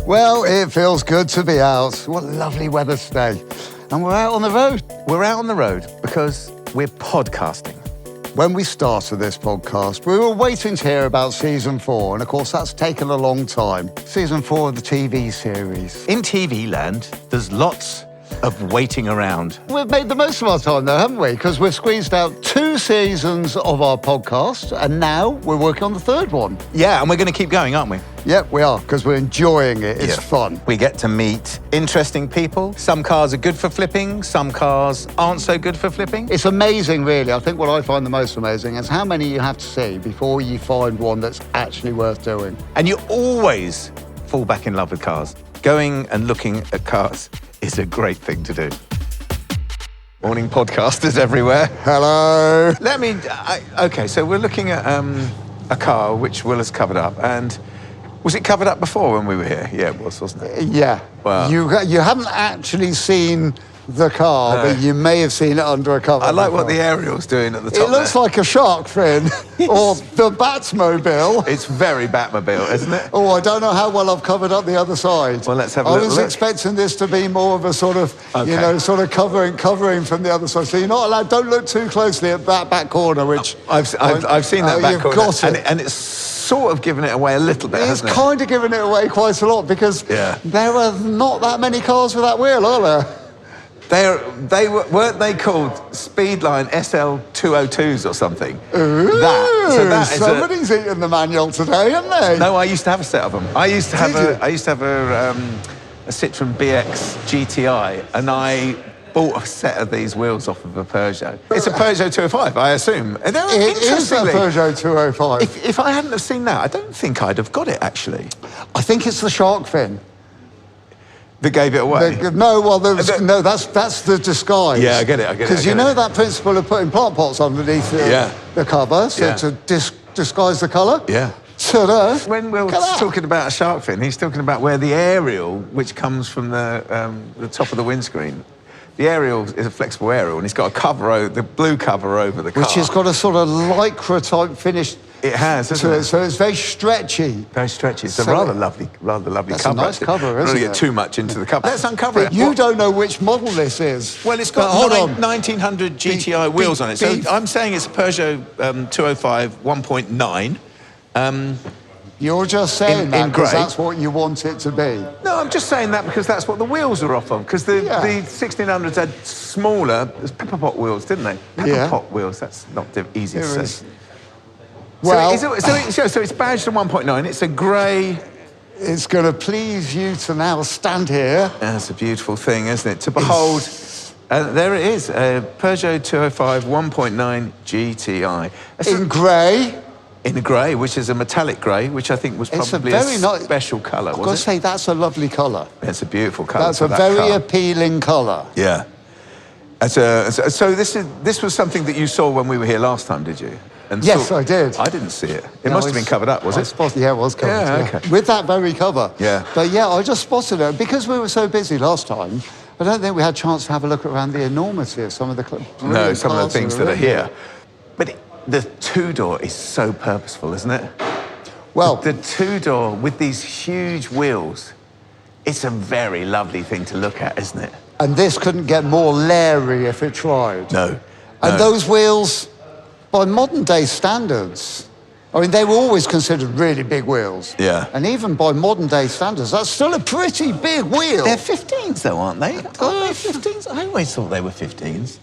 Well, it feels good to be out. What lovely weather today. And we're out on the road. We're out on the road because we're podcasting. When we started this podcast, we were waiting to hear about season 4. And of course, that's taken a long time. Season 4 of the TV series. In TV land, there's lots of waiting around. We've made the most of our time though, haven't we? Because we've squeezed out 2 seasons of our podcast, and now we're working on the 3rd one. Yeah, and we're going to keep going, aren't we? Yep, we are, because we're enjoying it. It's fun. We get to meet interesting people. Some cars are good for flipping, some cars aren't so good for flipping. It's amazing, really. I think what I find the most amazing is how many you have to see before you find one that's actually worth doing. And you always fall back in love with cars. Going and looking at cars is a great thing to do. Morning podcasters everywhere. Hello. Okay, so we're looking at a car which Will has covered up, and was it covered up before when we were here? Yeah, it was, wasn't it? Yeah. Well, you haven't actually seen the car, but you may have seen it under a cover. I like before. what the aerial's doing at the top. It looks like a shark fin, or the Batmobile. It's very Batmobile, isn't it? Oh, I don't know how well I've covered up the other side. Well, let's have a I little was look. expecting this to be more of a sort of, sort of covering from the other side. So you're not allowed. Don't look too closely at that back corner, which I've seen that back you've corner, got it. and it's sort of giving it away a little bit, It's hasn't it? kind of giving it away quite a lot because there are not that many cars with that wheel, are there? Weren't they called Speedline SL202s or something? Ooh, somebody's eaten the manual today, haven't they? No, I used to have a set of them. I used to have a Citroen BX GTI, and I bought a set of these wheels off of a Peugeot. It's a Peugeot 205, I assume. And It is a Peugeot 205. If I hadn't have seen that, I don't think I'd have got it, actually. I think it's the shark fin. That gave it away? That's the disguise. Yeah, I get it. Because you know that principle of putting plant pots underneath the cover to disguise the colour? Yeah. Ta-da. When Will's talking about a shark fin, he's talking about where the aerial, which comes from the top of the windscreen, the aerial is a flexible aerial, and it's got a cover, the blue cover over the car. Which has got a sort of lycra-type finish. It has, hasn't it? So it's very stretchy. Very stretchy. It's a rather lovely that's cover. A nice cover, isn't it? I don't want to get too much into the cover. Let's uncover it. You don't know which model this is. Well, it's got 1900 GTI wheels on it. So I'm saying it's a Peugeot 205 1.9. You're just saying that because grey. that's what you want it to be. No, I'm just saying that because that's what the wheels are off of. Because the 1600s had smaller pepper pot wheels, didn't they? Pepper pot wheels. That's not easy to say. Well, so it's badged to 1.9. It's a grey. It's going to please you to now stand here. That's a beautiful thing, isn't it? To behold. There it is, a Peugeot 205 1.9 GTI. In grey. In a grey, which is a metallic grey, which I think was probably a special colour, I've got to say, that's a lovely colour. It's a beautiful colour. That's a very appealing colour. Yeah. So this was something that you saw when we were here last time, did you? Yes, I did. I didn't see it. It must have been covered up, was it? Yeah, it was covered. Yeah, okay. With that very cover. Yeah. But yeah, I just spotted it. Because we were so busy last time, I don't think we had a chance to have a look around the enormity of some of the some of the things that are here. But the two-door is so purposeful, isn't it? Well, the two-door with these huge wheels, it's a very lovely thing to look at, isn't it? And this couldn't get more leery if it tried. No. And those wheels, by modern day standards, I mean, they were always considered really big wheels. Yeah. And even by modern day standards, that's still a pretty big wheel. They're 15s though, aren't they? Aren't they 15s? I always thought they were 15s.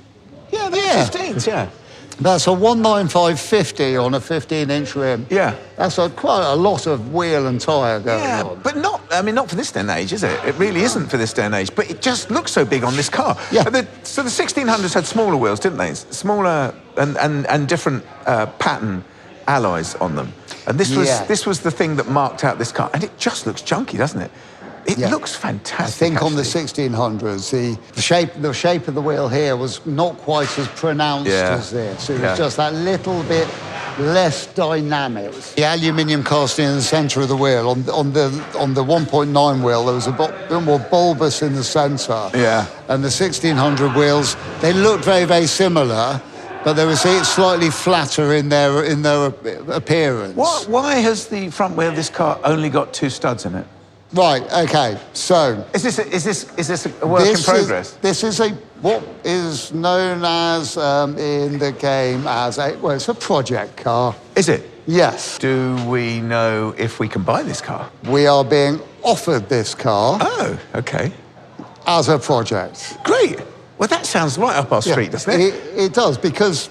Yeah, they're 15s, yeah. That's a 195/50 on a 15-inch rim. Yeah. That's quite a lot of wheel and tyre going on. But not for this day and age, is it? It really isn't for this day and age, but it just looks so big on this car. Yeah. So the 1600s had smaller wheels, didn't they? Smaller and different pattern alloys on them. And this was the thing that marked out this car. And it just looks junky, doesn't it? It looks fantastic. I think on the 1600s, the shape of the wheel here was not quite as pronounced as this. It was just that little bit less dynamic. The aluminium casting in the centre of the wheel, on the 1.9 wheel, there was a bit more bulbous in the centre. Yeah. And the 1600 wheels, they looked very, very similar, but they were slightly flatter in their appearance. Why has the front wheel of this car only got 2 studs in it? Right, okay, so... Is this a work in progress? This is what is known as, in the game as it's a project car. Is it? Yes. Do we know if we can buy this car? We are being offered this car. Oh, okay. As a project. Great. Well, that sounds right up our street, doesn't it? It does, because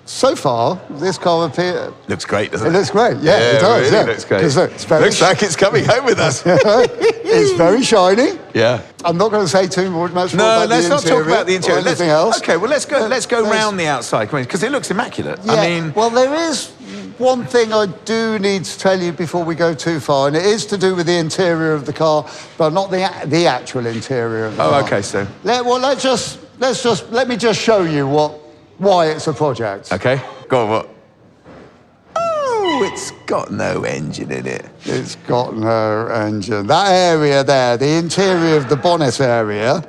so far, this car appears... Looks great, doesn't it? It looks great, yeah, it does. Really looks great. Looks like it's coming home with us. It's very shiny. Yeah. I'm not going to say too much more about the interior. No, let's not talk about the interior. Anything else. Okay, well, let's go round the outside, because it looks immaculate. Yeah, I mean... Well, there is one thing I do need to tell you before we go too far, and it is to do with the interior of the car, but not the actual interior of the car. Oh, okay, so... Let me just show you why it's a project. Okay, go on, what? Oh, it's got no engine in it. It's got no engine. That area there, the interior of the bonnet area,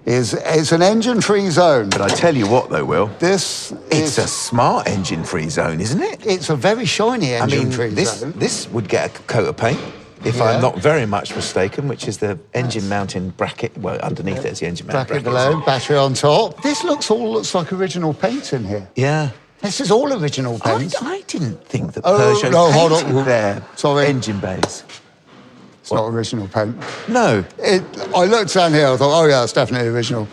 it's an engine-free zone. But I tell you what, though, Will. It's a smart engine-free zone, isn't it? It's a very shiny engine-free zone. This would get a coat of paint, if I'm not very much mistaken, which is the engine mounting bracket. Well, underneath there's the engine mounting bracket. Below, battery on top. This looks like original paint in here. Yeah. This is all original paint. I didn't think that Peugeot painted their engine bays. It's not original paint. No. I looked down here, I thought, oh yeah, it's definitely original.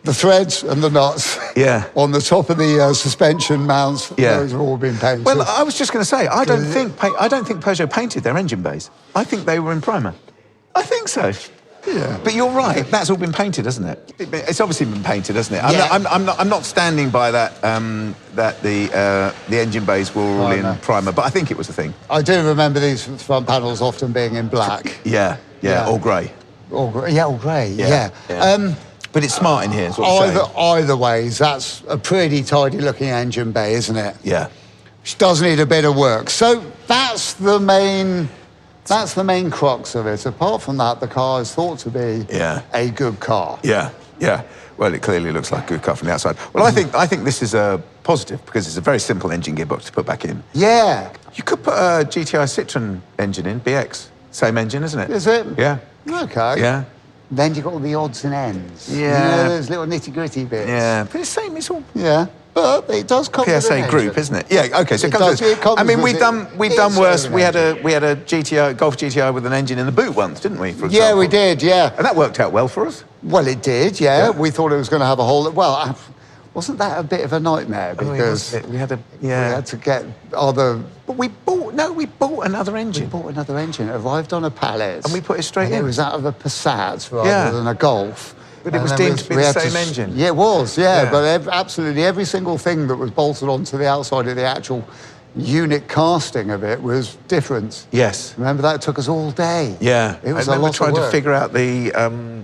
The threads and the nuts on the top of the suspension mounts, those have all been painted. Well, I was just going to say, I don't think Peugeot painted their engine bays. I think they were in primer. I think so. Yeah. But you're right, that's all been painted, hasn't it? It's obviously been painted, hasn't it? Yeah. I'm not standing by that, that the engine bays were all in primer, but I think it was a thing. I do remember these front panels often being in black. Yeah, or grey. Or grey, yeah. But it's smart in here, is what you're saying. Either ways, that's a pretty tidy-looking engine bay, isn't it? Yeah. Which does need a bit of work. So that's the main crux of it. Apart from that, the car is thought to be a good car. Yeah. Well, it clearly looks like a good car from the outside. Well, I think this is a positive because it's a very simple engine gearbox to put back in. Yeah. You could put a GTI Citroen engine in, BX. Same engine, isn't it? Is it? Yeah. Okay. Yeah. Then you've got all the odds and ends. Yeah. You know, those little nitty-gritty bits. Yeah. But it's same, it's all... Yeah. But it does come with PSA an group, engine. isn't it? Yeah, okay, so it comes with... I mean, we've done worse. We had a GTI, Golf GTI with an engine in the boot once, didn't we, for example? Yeah, we did, yeah. And that worked out well for us. Well, it did, yeah. We thought it was going to have a whole... Well, wasn't that a bit of a nightmare? Because we had to get other... But we bought another engine. We bought another engine. It arrived on a pallet. And we put it straight in. It was out of a Passat rather than a Golf. But it was deemed to be the same engine. Yeah, it was, yeah. But absolutely every single thing that was bolted onto the outside of the actual unit casting of it was different. Yes. Remember that? It took us all day. Yeah. It was a lot of work. trying to figure out the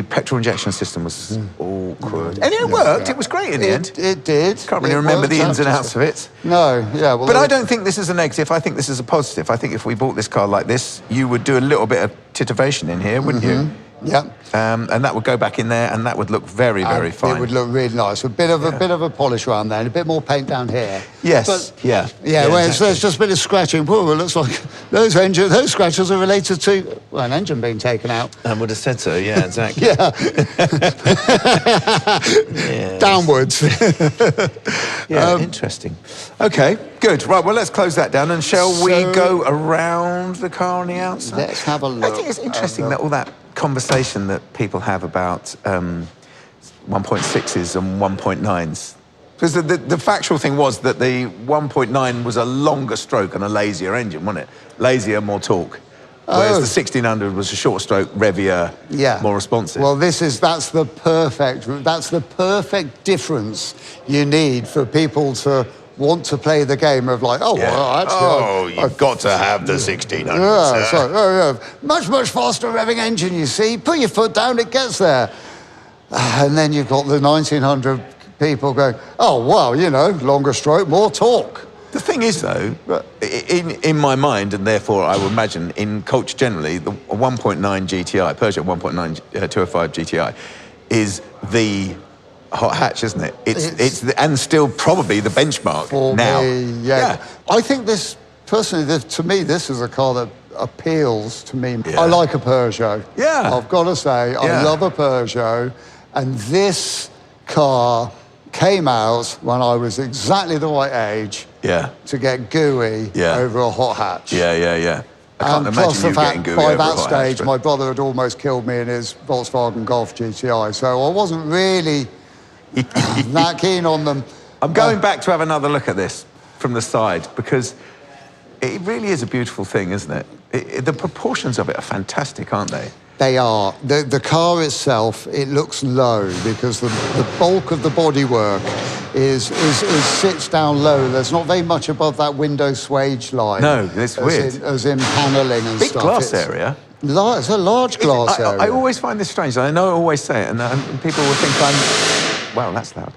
petrol injection system was awkward. And it worked. It was great in the end. It did. Can't really remember the ins and outs of it. No, yeah. Well, but I don't think this is a negative. I think this is a positive. I think if we bought this car like this, you would do a little bit of titivation in here, wouldn't you? Yeah. And that would go back in there, and that would look very, very fine. It would look really nice. A bit of a polish around there, and a bit more paint down here. Yes. But, yeah. Well, exactly. There's just a bit of scratching. Whoa, it looks like those scratches are related to an engine being taken out. I would have said so. Yeah, exactly. Downwards. Interesting. Okay, good. Right. Well, let's close that down, and shall we go around the car on the outside? Let's have a look. I think it's interesting that all that conversation that people have about 1.6s and 1.9s. Because the factual thing was that the 1.9 was a longer stroke and a lazier engine, wasn't it? Lazier, more torque. Whereas the 1600 was a short stroke, revier, more responsive. Well, that's the perfect difference you need for people to want to play the game of like, you've got to have the 1600. Much faster revving engine, you see. Put your foot down, it gets there. And then you've got the 1900 people going, oh, well, longer stroke, more torque. The thing is, though, in my mind, and therefore I would imagine in culture generally, the 1.9 GTI, Peugeot 1.9 205 GTI, is the hot hatch, isn't it? And still probably the benchmark for now. Me, I think this, personally, to me, this is a car that appeals to me. Yeah. I like a Peugeot. Yeah. I've got to say, I love a Peugeot. And this car came out when I was exactly the right age to get gooey over a hot hatch. Yeah. I can't And imagine plus the you fact, getting gooey by over a that hot hatch, stage, but- my brother had almost killed me in his Volkswagen Golf GTI, so I wasn't really that keen on them. I'm going back to have another look at this from the side, because it really is a beautiful thing, isn't it? The proportions of it are fantastic, aren't they? They are. The car itself, it looks low because the bulk of the bodywork sits down low. There's not very much above that window swage line. No, it's weird. As in panelling and Big stuff. glass area. It's a large glass area. I always find this strange. I know I always say it, and people will think I'm... Wow, that's loud.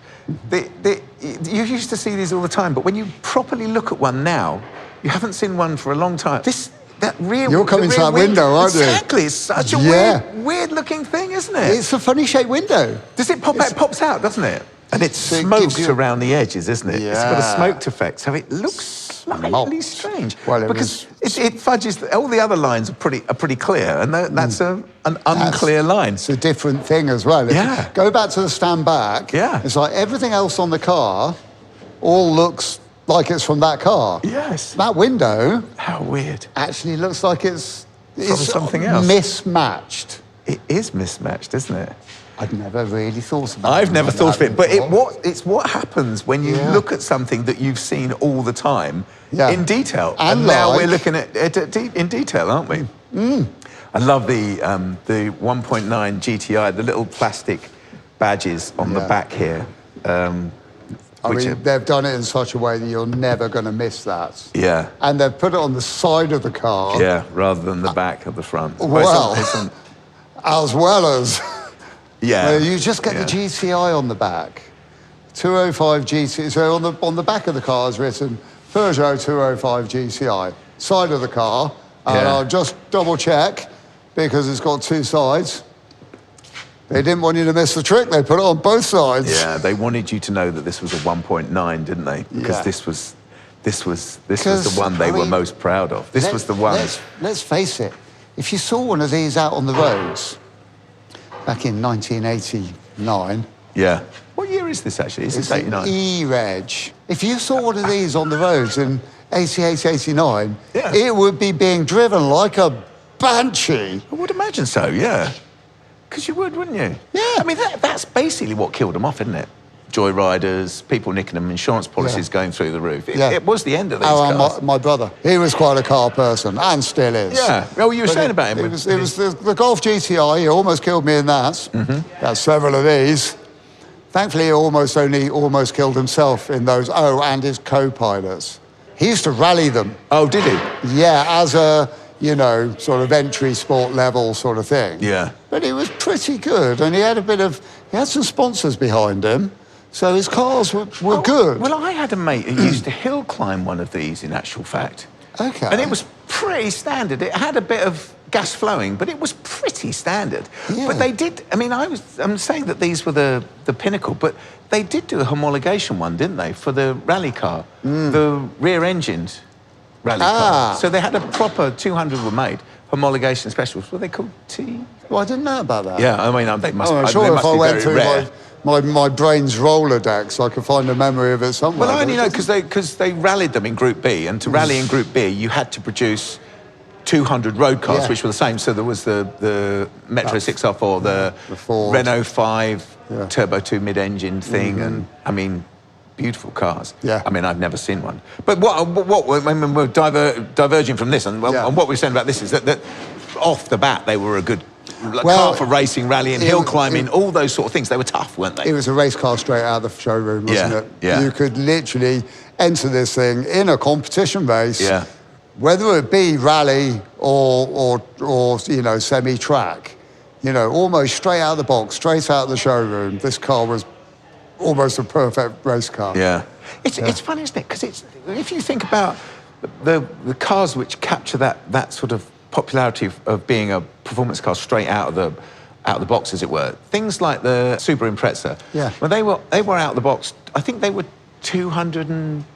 You used to see these all the time, but when you properly look at one now, you haven't seen one for a long time. You're coming to that window, aren't you? Exactly. It's such a weird-looking thing, isn't it? It's a funny-shaped window. Does it pop out? It pops out, doesn't it? And it smokes around the edges, isn't it? Yeah. It's got a smoked effect, so it looks slightly strange. Well, because it fudges. All the other lines are pretty clear, and that's an unclear line. It's a different thing as well. If you go back to the stand back. Yeah. It's like everything else on the car all looks like it's from that car. Yes. That window. How weird. Actually looks like it's from something else. Mismatched. It is mismatched, isn't it? I'd never really thought about it. I've never thought of it, but it's what happens when you look at something that you've seen all the time in detail. And now we're looking at it in detail, aren't we? I love the 1.9 GTI, the little plastic badges on the back here. I mean, they've done it in such a way that you're never going to miss that. Yeah. And they've put it on the side of the car. Yeah, rather than the back of the front. Well, as well as... Yeah. You just get the GTI on the back. 205 GTI. So on the back of the car is written Peugeot 205 GTI. Side of the car. And I'll just double check because it's got two sides. They didn't want you to miss the trick. They put it on both sides. Yeah, they wanted you to know that this was a 1.9, didn't they? Because this was the one they were most proud of. This was the one. Let's face it. If you saw one of these out on the roads back in 1989. Yeah. What year is this actually? Is this 89? E-Reg. If you saw one of these on the roads in 88, 89, it would be being driven like a banshee. I would imagine so, yeah. Because you would, wouldn't you? Yeah. I mean, that's basically what killed them off, isn't it? Joyriders, people nicking them, insurance policies going through the roof. It was the end of these cars. My brother, he was quite a car person, and still is. Yeah. Well, you were saying about him. It was the Golf GTI. He almost killed me in that. Had several of these. Thankfully, he almost killed himself in those. Oh, and his co-pilots. He used to rally them. Oh, did he? Yeah, as a, sort of entry sport level sort of thing. Yeah. But he was pretty good, and he had some sponsors behind him. So his cars were good. Well, I had a mate who used to hill climb one of these, in actual fact. Okay. And it was pretty standard. It had a bit of gas flowing, but it was pretty standard. Yeah. But they did, I'm saying that these were the pinnacle, but they did do a homologation one, didn't they, for the rally car, the rear-engined rally car. So they had a proper 200 were made, homologation specials. Were they called T? Well, I didn't know about that. Yeah, I mean, they must, I'm they sure if must I be went very through rare. my brain's Rolodex, I could find a memory of it somewhere. Well, I only know because they rallied them in Group B, and to rally in Group B, you had to produce 200 road cars, which were the same. So there was the Metro 6R4, the Renault 5 Turbo 2 mid-engine thing, and, I mean, beautiful cars. Yeah. I mean, I've never seen one. But we're diverging from this, and what we're saying about this is that off the bat, they were a good car for racing, rallying, hill climbing, all those sort of things. They were tough, weren't they? It was a race car straight out of the showroom, wasn't it? Yeah. You could literally enter this thing in a competition race, whether it be rally or semi-track, almost straight out of the box, straight out of the showroom. This car was almost a perfect race car. Yeah. It's funny, isn't it? Because if you think about the cars which capture that sort of popularity of being a performance car straight out of the box, as it were. Things like the Subaru Impreza. Yeah. When they were out of the box, I think they were 290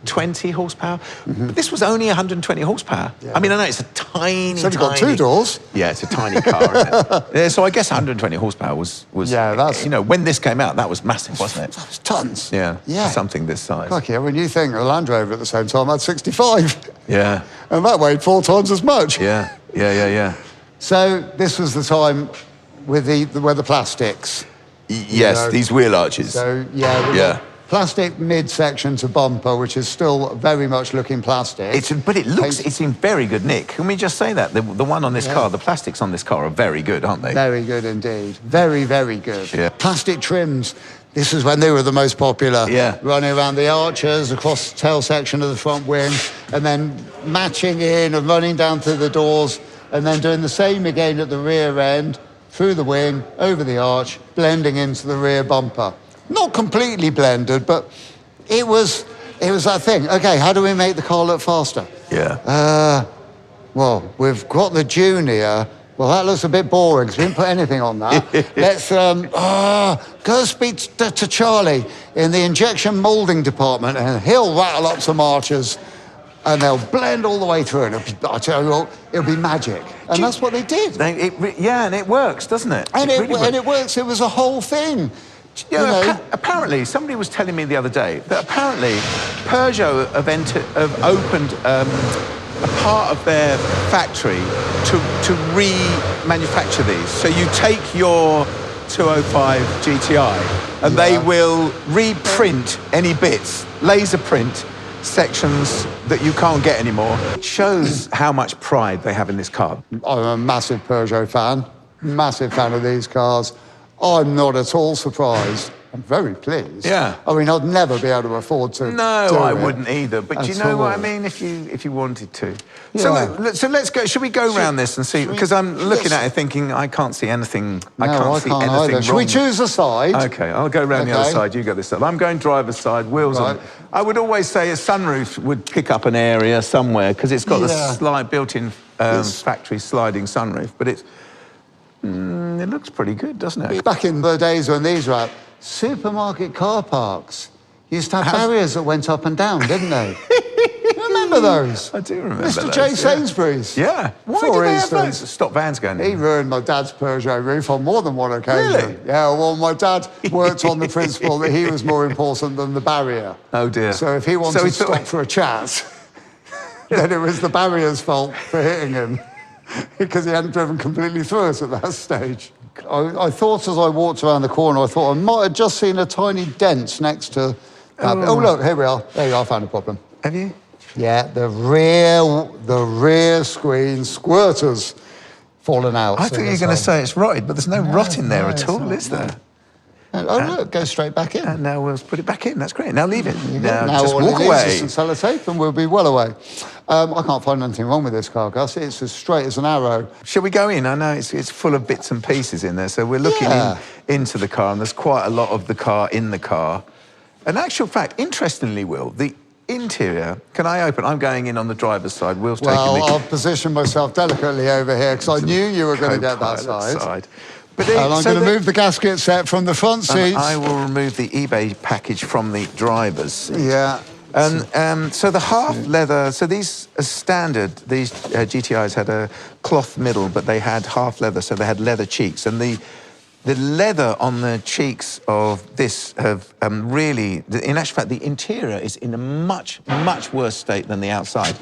120 horsepower. But this was only 120 horsepower. Yeah. I mean, I know it's a tiny, It's only got 2 doors. Yeah, it's a tiny car, isn't it? Yeah, so I guess 120 horsepower was yeah, that's... You know, when this came out, that was massive, wasn't it? That was tons. Yeah, yeah. Something this size. Crikey, when you think a Land Rover at the same time had 65. Yeah. And that weighed 4 times as much. Yeah. So this was the time with the plastics. Yes, you know, these wheel arches. So, yeah. Plastic mid-section to bumper, which is still very much looking plastic. But it's in very good nick. Can we just say that? The one on this car, the plastics on this car are very good, aren't they? Very good indeed. Very, very good. Yeah. Plastic trims. This is when they were the most popular. Yeah. Running around the arches, across the tail section of the front wing, and then matching in and running down through the doors, and then doing the same again at the rear end, through the wing, over the arch, blending into the rear bumper. Not completely blended, but it was that thing. Okay, how do we make the car look faster? Yeah. Well, we've got the Junior. Well, that looks a bit boring because we didn't put anything on that. Let's go speak to Charlie in the injection moulding department, and he'll rattle up some arches, and they'll blend all the way through. And I tell you what, it'll be magic. And that's what they did. Yeah, and it works, doesn't it? And it works. It was a whole thing. You know, apparently, somebody was telling me the other day that apparently Peugeot have opened a part of their factory to remanufacture these. So you take your 205 GTI and they will reprint any bits, laser print sections that you can't get anymore. It shows how much pride they have in this car. I'm a massive Peugeot fan, massive fan of these cars. I'm not at all surprised. I'm very pleased. Yeah. I mean, I'd never be able to afford to. No, I wouldn't either. But do you know what I mean? If you wanted to. Yeah. So let's go. Should we go around this and see? Because I'm looking at it thinking I can't see anything. No, I can't see anything either. wrong. Should we choose a side? Okay, I'll go around the other side. You go this side. I'm going driver's side. Wheels on. I would always say a sunroof would pick up an area somewhere because it's got a built-in factory sliding sunroof. But it looks pretty good, doesn't it? Back in the days when these were out, supermarket car parks used to have barriers that went up and down, didn't they? Remember those? I do remember Mr. those. J. Sainsbury's. Yeah. Why did they have those? Stop vans going in. He ruined my dad's Peugeot roof on more than one occasion. Really? Yeah, well, my dad worked on the principle that he was more important than the barrier. Oh, dear. So if he wanted to stop for a chat, then it was the barrier's fault for hitting him because he hadn't driven completely through it at that stage. I thought as I walked around the corner, I thought I might have just seen a tiny dent next to... Oh, look, here we are. There you are, I found a problem. Have you? Yeah, the rear screen squirter's fallen out. I thought you were going to say it's rotted, but there's no rot in there at all, is there? Oh, look, go straight back in. And now we'll put it back in. That's great. Now leave it. Now just walk away. Some sellotape and we'll be well away. I can't find anything wrong with this car, Gus. It's as straight as an arrow. Shall we go in? I know it's full of bits and pieces in there. So we're looking into the car, and there's quite a lot of the car in the car. In actual fact, interestingly, Will, the interior, can I open? I'm going in on the driver's side. Will's taking the... Well, I'll position myself delicately over here because I knew you were going to get that side. But and I'm going to move the gasket set from the front seats. I will remove the eBay package from the driver's seat. Yeah. And so the half leather, so these are standard, these GTIs had a cloth middle, but they had half leather, so they had leather cheeks. And the leather on the cheeks of this have really, in actual fact, the interior is in a much, much worse state than the outside,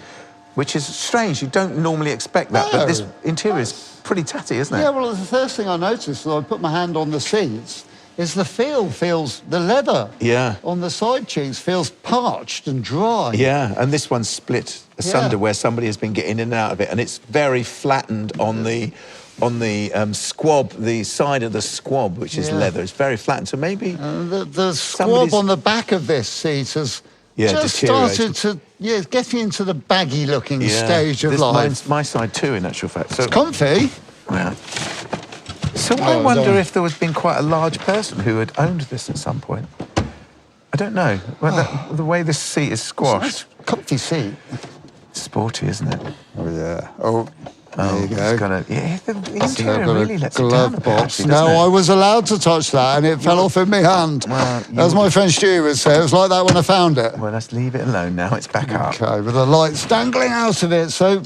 which is strange. You don't normally expect that, but this interior is pretty tatty, isn't it? Yeah, well, the first thing I noticed when I put my hand on the seats is the leather on the side cheeks feels parched and dry. Yeah, and this one's split asunder where somebody has been getting in and out of it, and it's very flattened on the squab, the side of the squab, which is leather. It's very flattened, so maybe... the squab on the back of this seat has just started to... Yeah, it's getting into the baggy-looking stage of life. My side too, in actual fact. So, it's comfy. Yeah. So I wonder if there has been quite a large person who had owned this at some point. I don't know. Well, the way this seat is squashed. It's a nice, comfy seat. Sporty, isn't it? Oh, yeah. Oh, There you go. The interior really lets it down. Box. No, I was allowed to touch that, and it fell off in my hand. Well, as my friend Stu would say, it was like that when I found it. Well, let's leave it alone now. It's back up. Okay, with the lights dangling out of it. So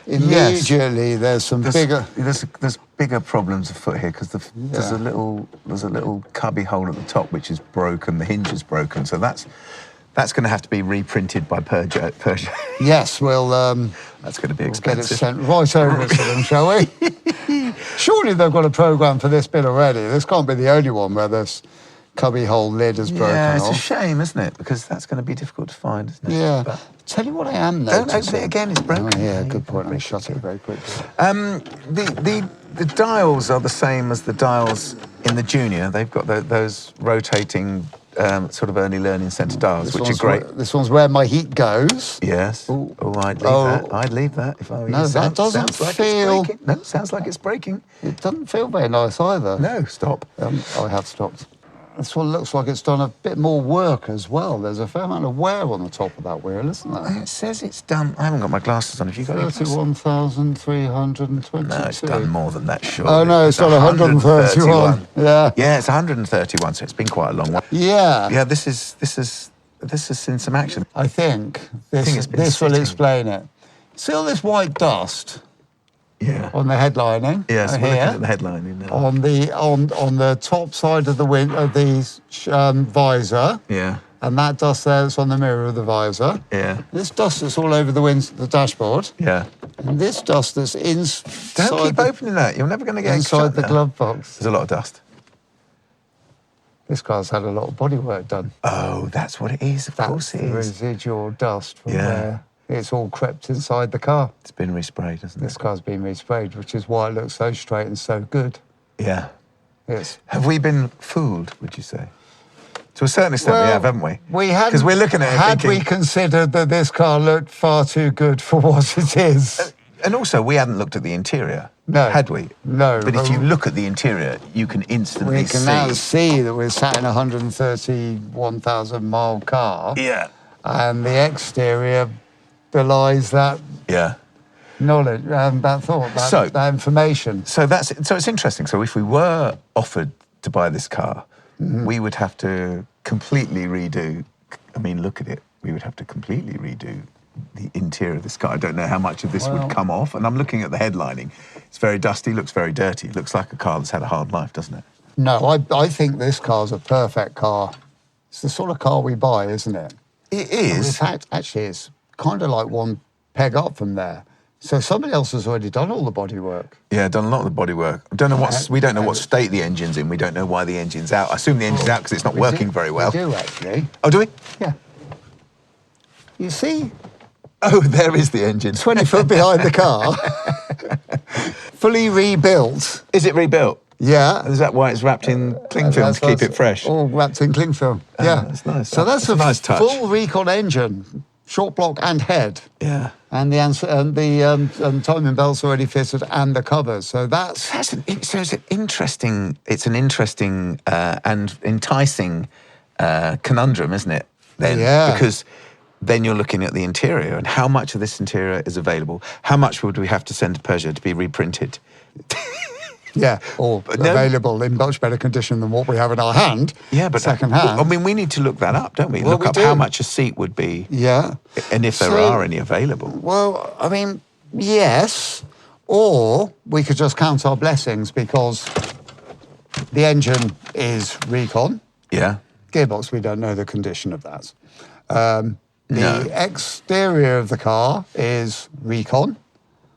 immediately there's some bigger. There's bigger problems afoot here because there's a little cubby hole at the top which is broken. The hinge is broken, so that's going to have to be reprinted by Peugeot. Yes, well, that's going to be expensive. Get it sent right over to them, shall we? Surely they've got a programme for this bit already. This can't be the only one where this cubby hole lid is broken off. Yeah, it's a shame, isn't it? Because that's going to be difficult to find, isn't it? Yeah. But tell you what I am noticing. Don't open it again, it's broken. Oh, yeah, good point. Let me shut it very quickly. The dials are the same as the dials in the Junior. They've got those rotating sort of early learning centre dials, which are great. This one's where my heat goes. Yes. Oh, I'd leave that. I'd leave that if I were you. No, that doesn't feel... No, it sounds like it's breaking. It doesn't feel very nice either. No, stop. I have stopped. This one looks like it's done a bit more work as well. There's a fair amount of wear on the top of that wheel, isn't there? It says it's done... I haven't got my glasses on. Have you got your glasses? 31,322. No, it's done more than that, surely. Oh, no, it's done 131. Yeah. Yeah, it's 131, so it's been quite a long one. Yeah. Yeah, this has seen some action. I think this will explain it. See all this white dust? Yeah. On the headlining. Yes, we're looking at the headlining now. On the top side of the visor. Yeah. And that dust there that's on the mirror of the visor. Yeah. This dust that's all over the dashboard. Yeah. And this dust that's inside. Don't keep opening that. You're never going to get inside the glove box. There's a lot of dust. This car's had a lot of bodywork done. Oh, that's what it is. Of course it is. Residual dust from there. It's all crept inside the car. It's been resprayed, hasn't it? This car's been resprayed, which is why it looks so straight and so good. Yeah. Yes. Have we been fooled, would you say? To a certain extent, we have, haven't we? We had. Because we're looking at it had thinking, we considered that this car looked far too good for what it is. And also, we hadn't looked at the interior. No. Had we? No. But if you look at the interior, you can instantly see... We can now see that we're sat in a 131,000-mile car. Yeah. And the exterior belies that knowledge, that thought, that information. So it's interesting. So if we were offered to buy this car, we would have to completely redo... I mean, look at it. We would have to completely redo the interior of this car. I don't know how much of this would come off. And I'm looking at the headlining. It's very dusty, looks very dirty. It looks like a car that's had a hard life, doesn't it? No, I think this car's a perfect car. It's the sort of car we buy, isn't it? It is. In fact, actually, it's kind of like one peg up from there. So somebody else has already done all the bodywork. Yeah, done a lot of the bodywork. We don't know what state the engine's in. We don't know why the engine's out. I assume the engine's out because it's not working very well. We do, actually. Oh, do we? Yeah. You see? Oh, there is the engine. 20 foot behind the car. Fully rebuilt. Is it rebuilt? Yeah. Is that why it's wrapped in cling film to keep it fresh? All wrapped in cling film. Yeah. That's nice. So that's a nice touch. Full recon engine, short block and head. Yeah. And the timing belts already fitted and the covers. So it's an interesting and enticing conundrum, isn't it? Then, yeah. Because then you're looking at the interior and how much of this interior is available. How much would we have to send to Peugeot to be reprinted? Yeah, or available in much better condition than what we have in our hand. Yeah, but second hand. I mean, we need to look that up, don't we? Well, look up how much a seat would be. Yeah. And if there are any available. Well, I mean, yes. Or we could just count our blessings because the engine is recon. Yeah. Gearbox, we don't know the condition of that. The exterior of the car is recon.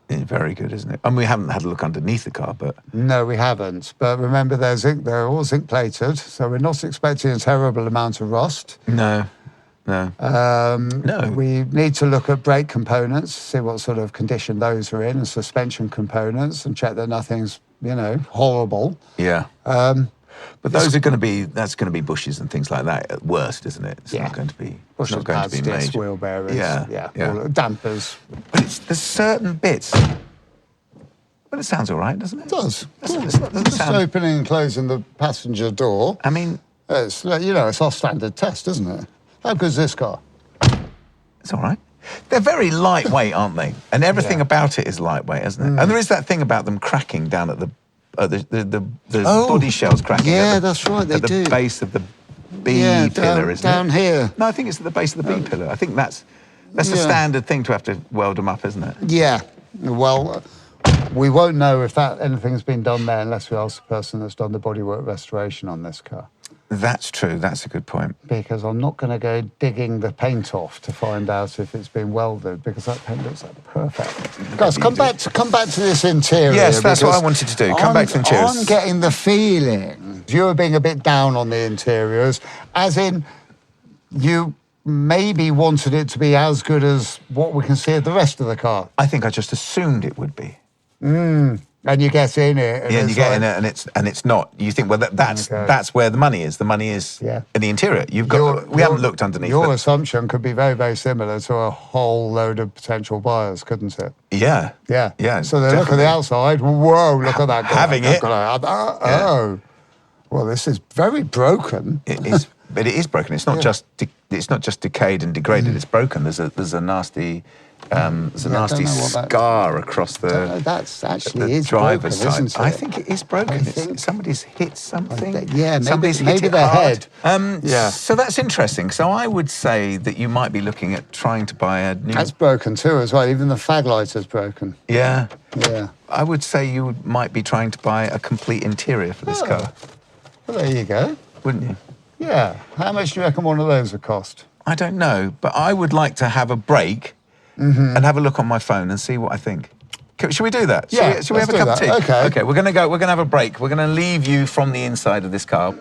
Yeah, very good, isn't it? And we haven't had a look underneath the car, but... No, we haven't. But remember, they're all zinc-plated, so we're not expecting a terrible amount of rust. No. No. We need to look at brake components, see what sort of condition those are in, and suspension components, and check that nothing's, horrible. Yeah. But that's going to be bushes and things like that at worst, isn't it? It's not going to be bushes, not going to be major. wheel bearers, yeah. dampers. But there's certain bits. But it sounds all right, doesn't it? It does. Just opening and closing the passenger door. I mean, it's it's our standard test, isn't it? How good's this car? It's all right. They're very lightweight, aren't they? And everything about it is lightweight, isn't it? And there is that thing about them cracking down at the body shells cracking. Yeah, that's right, they at do. the base of the B pillar, isn't it? Down here. No, I think it's at the base of the B pillar. I think that's a standard thing to have to weld them up, isn't it? Yeah. Well, we won't know if anything's been done there unless we ask the person that's done the bodywork restoration on this car. That's true. That's a good point. Because I'm not going to go digging the paint off to find out if it's been welded, because that paint looks like perfect. Guys, come back to this interior. Yes, that's what I wanted to do. Come back to the interiors. I'm getting the feeling you were being a bit down on the interiors, as in you maybe wanted it to be as good as what we can see of the rest of the car. I think I just assumed it would be. And you get in it. And you get in it, and it's not. You think, well, that's where the money is. The money is in the interior. We haven't looked underneath. Your assumption could be very, very similar to a whole load of potential buyers, couldn't it? Yeah. Yeah. Yeah. So they look at the outside. Whoa! Look at that guy. Having it. Oh. Well, this is very broken. It is, but it is broken. It's not just decayed and degraded. It's broken. There's a nasty. There's a nasty scar across the driver's side. Isn't it? I think it is broken. Somebody's hit something. Maybe hit it their hard. head. So that's interesting. So I would say that you might be looking at trying to buy a new... That's broken too as well. Even the fag lighter's broken. Yeah. Yeah. I would say you might be trying to buy a complete interior for this car. Well, there you go. Wouldn't you? Yeah. How much do you reckon one of those would cost? I don't know, but I would like to have a break and have a look on my phone and see what I think. Should we do that? Yeah, Should we have a cup of tea? Okay. Okay, we're going to have a break. We're going to leave you from the inside of this car.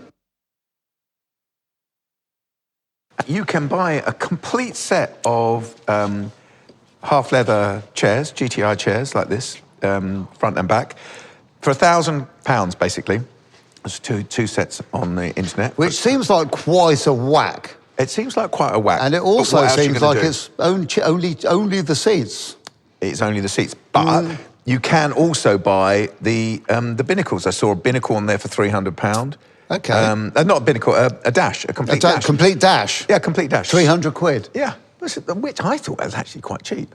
You can buy a complete set of half-leather chairs, GTI chairs like this, front and back, for £1,000, basically. There's two sets on the internet. Which seems like quite a whack. It seems like quite a whack. And it also seems like it's only the seats. It's only the seats. But you can also buy the binnacles. I saw a binnacle on there for £300. Okay. Not a binnacle, a dash, a complete dash. Complete dash? Yeah, complete dash. 300 quid? Yeah, which I thought was actually quite cheap.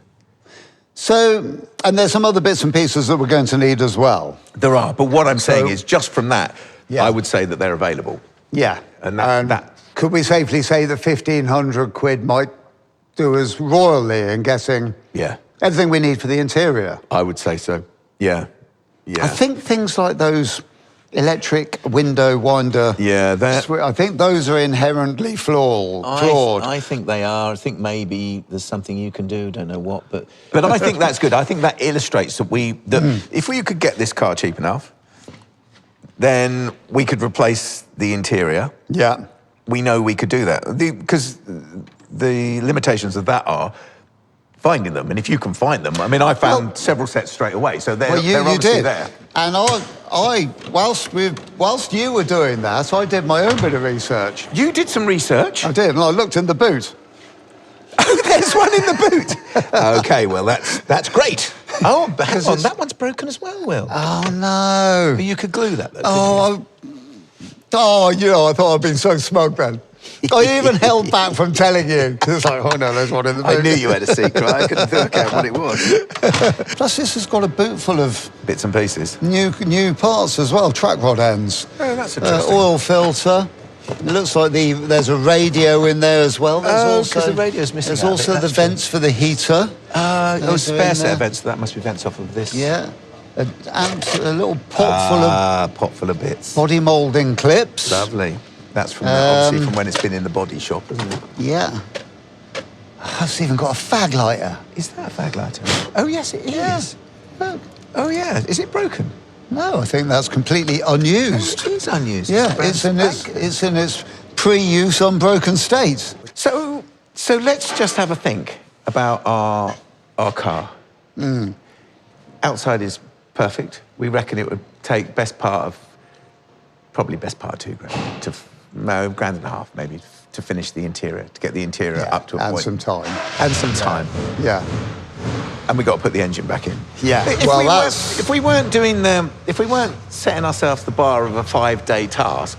So, and there's some other bits and pieces that we're going to need as well. There are, but what I'm saying is just from that, I would say that they're available. Yeah. And that could we safely say that 1,500 quid might do us royally in getting everything we need for the interior? I would say so. Yeah. Yeah. I think things like those electric window winder. Yeah, I think those are inherently flawed. I think they are. I think maybe there's something you can do. Don't know what, but I think that's good. I think that illustrates that if we could get this car cheap enough, then we could replace the interior. Yeah. We know we could do that because the limitations of that are finding them, and if you can find them, I mean, I found several sets straight away, so they're obviously there. And whilst you were doing that, I did my own bit of research. You did some research? I did, and I looked in the boot. Oh, there's one in the boot. Okay, well, that's great. Oh, but hang on, that one's broken as well, Will. Oh, no. But you could glue that, though, I thought I'd been so smug then. I even held back from telling you. It's like, oh no, there's one in the boot. I knew you had a secret. I couldn't work out what it was. Plus, this has got a boot full of bits and pieces, new parts as well. Track rod ends. Oh, that's interesting. Oil filter. It looks like there's a radio in there as well. Because the radio's missing. There's also the vents for the heater. Spare set of vents. That must be vents off of this. Yeah. A little pot full of bits. Body moulding clips. Lovely. That's from obviously from when it's been in the body shop, isn't it? Yeah. It's even got a fag lighter. Is that a fag lighter? Oh yes, it is. Look. Oh yeah. Is it broken? No, I think that's completely unused. Oh, it is unused. Yeah, it's in its pre-use unbroken state. So let's just have a think about our car. Outside is perfect. We reckon it would take best part of £2 grand to £1.5 maybe to finish the interior, to get the interior up to a point. And some time. And some time. Yeah. And we got to put the engine back in. Yeah. If we weren't setting ourselves the bar of a 5-day task,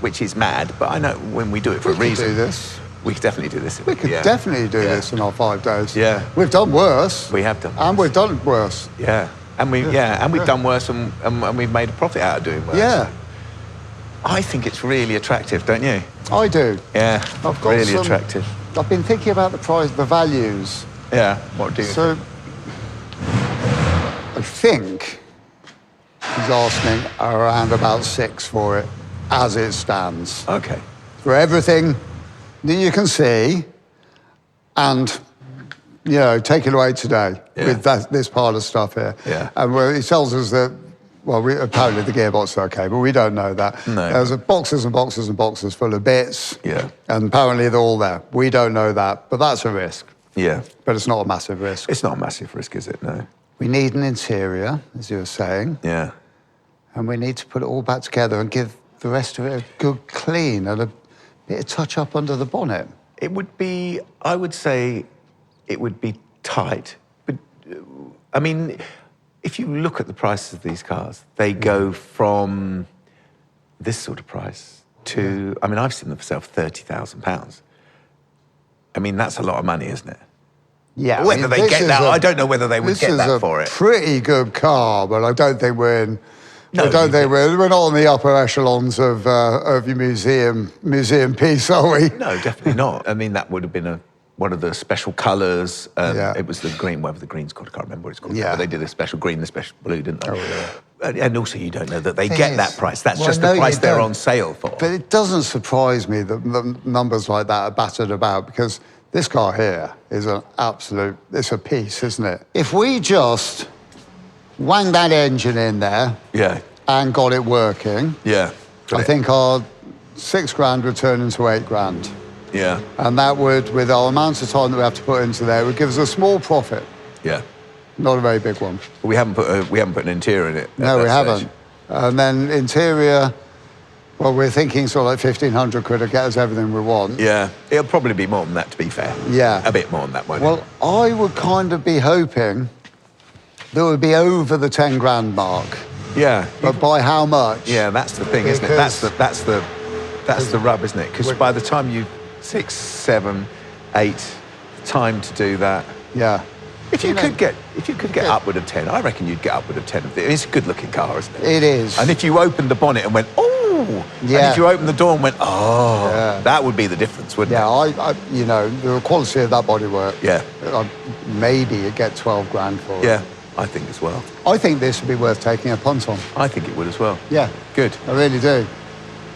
which is mad, but I know when we do it for a reason. We do this. We could definitely do this. We could definitely do this in our 5 days. Yeah. We've done worse. We have done worse. And we've done worse. Yeah. And we've done worse and we've made a profit out of doing worse. Yeah. I think it's really attractive, don't you? I do. Yeah. I've got really attractive. I've been thinking about the price, the values. Yeah. What do you think? I think he's asking around about 6 for it, as it stands. Okay. For everything that you can see, and take it away today with this pile of stuff here. Yeah. And he tells us that. Well, apparently the gearbox is okay, but we don't know that. No. There's boxes and boxes and boxes full of bits. Yeah. And apparently they're all there. We don't know that, but that's a risk. Yeah. But it's not a massive risk. It's not a massive risk, is it? No. We need an interior, as you were saying. Yeah. And we need to put it all back together and give the rest of it a good clean and a bit of touch up under the bonnet. It would be, I would say, it would be tight. But, I mean, if you look at the prices of these cars, they go from this sort of price to, I mean, I've seen them for sale for £30,000. I mean, that's a lot of money, isn't it? Yeah. Whether they get that, I don't know whether they would get that for it. This is a pretty good car, but I don't think we're in... No, we're not on the upper echelons of your museum piece, are we? No, definitely not. I mean, that would have been one of the special colours. It was the green, whatever the green's called. I can't remember what it's called. Yeah. But they did a special green, the special blue, didn't they? Oh, yeah. And also, you don't know that they get that price. That's just the price they're on sale for. But it doesn't surprise me that the numbers like that are battered about, because this car here is an absolute... It's a piece, isn't it? If we just wang that engine in there... Yeah. And got it working... Yeah. I think our £6,000 would turn into £8,000. Yeah. And that would, with our amount of time that we have to put into there, would give us a small profit. Yeah. Not a very big one. We haven't put an interior in it. No, we haven't. And then interior, well, we're thinking sort of like 1,500 quid to get us everything we want. Yeah. It'll probably be more than that, to be fair. Yeah. A bit more than that, won't it? Well, I would kind of be hoping that it would be over the £10,000 mark. Yeah. But by how much? Yeah, that's the thing, isn't it? That's the rub, isn't it? Because by the time you 6, 7, 8 time to do that. Yeah. If you could get upward of 10, I reckon you'd get upward of 10. It's a good-looking car, isn't it? It is. And if you opened the bonnet and went, oh, yeah. And if you opened the door and went, oh, yeah. That would be the difference, wouldn't it? Yeah, the quality of that bodywork. Yeah. Maybe you'd get £12,000 for it. Yeah, I think as well. I think this would be worth taking a punt on. I think it would as well. Yeah. Good. I really do.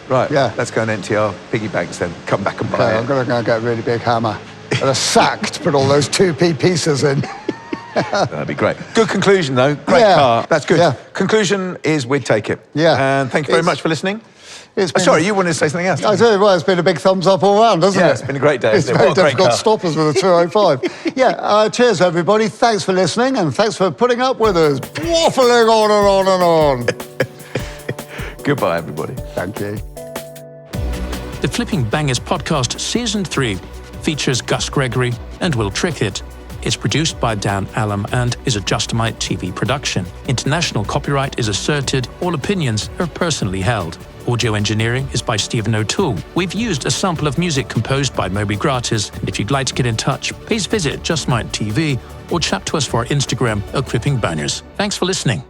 Right, yeah. Let's go and empty our piggy banks then. Come back and buy it. I'm going to go and get a really big hammer and a sack to put all those 2p pieces in. That'd be great. Good conclusion, though. Great car. That's good. Yeah. Conclusion is we'd take it. Yeah. And thank you very much for listening. Sorry, you wanted to say something else? I do. Well, it's been a big thumbs up all round, hasn't it? Yeah, it's been a great day. It's very difficult to stop us with a 205. Yeah, cheers, everybody. Thanks for listening, and thanks for putting up with us. Waffling on and on and on. Goodbye, everybody. Thank you. The Flipping Bangers podcast Season 3 features Gus Gregory and Will Trickett. It's produced by Dan Allam and is a Justamite TV production. International copyright is asserted. All opinions are personally held. Audio engineering is by Stephen O'Toole. We've used a sample of music composed by Moby Gratis. And if you'd like to get in touch, please visit Justamite TV or chat to us for our Instagram at Flipping Bangers. Thanks for listening.